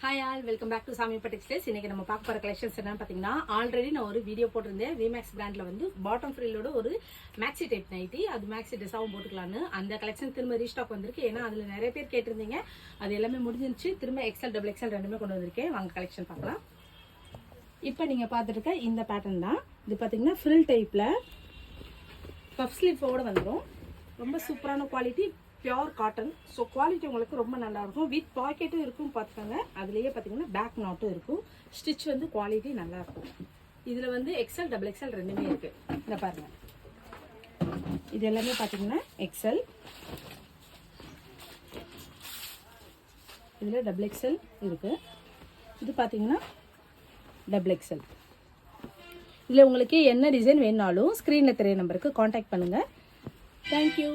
Hi all, welcome back to Samippa textiles. இன்னைக்கு நம்ம பார்க்க போற கலெக்ஷன்ஸ் என்னன்னு பாத்தீங்கன்னா, ஆல்ரெடி நான் ஒரு வீடியோ போட்டிருந்தேன். விமேக்ஸ் பிராண்ட்ல வந்து பாட்டம் ஃப்ரில்லோட ஒரு மேக்ஸி டைப் நைட்டி, அது மேக்ஸி ட்ரெஸ்ஸாவும் போட்டுக்கலான்னு அந்த கலெக்ஷன் திரும்ப ரீஸ்டாக் வந்திருக்கு. ஏன்னா அதுல நிறைய பேர் கேட்டிருந்தீங்க, அது எல்லாமே முடிஞ்சிருச்சு. திரும்ப எக்ஸ்எல் டபுள் எக்ஸ்எல் ரெண்டுமே கொண்டு வந்திருக்கேன். வாங்க கலெக்ஷன் பார்க்கலாம். இப்போ நீங்க பார்த்துட்டு இருக்க இந்த பேட்டர்ன் தான். இது பாத்தீங்கன்னா ஃப்ரில் டைப்ல பஃப் ஸ்லீவோட வந்துடும். ரொம்ப சூப்பரான quality, pure cotton. So quality உங்களுக்கு ரொம்ப நல்லா இருக்கும். வித் பாக்கெட்டும் இருக்கும் பார்த்துக்கோங்க. அதுலேயே பார்த்தீங்கன்னா பேக் நாட்டும் இருக்கும். ஸ்டிச் வந்து குவாலிட்டி நல்லா இருக்கும். இதில் வந்து எக்ஸ்எல் டபுள் எக்ஸ்எல் ரெண்டுமே இருக்கு. இந்த பாருங்க, இது எல்லாமே பார்த்தீங்கன்னா எக்ஸ்எல், இதில் டபுள் எக்ஸ்எல் இருக்கு. இது பார்த்தீங்கன்னா டபுள் எக்ஸ்எல். இதில் உங்களுக்கு என்ன டிசைன் வேணுனாலும் ஸ்க்ரீனில் தெரிய நம்பருக்கு காண்டாக்ட் பண்ணுங்கள். தேங்க்யூ.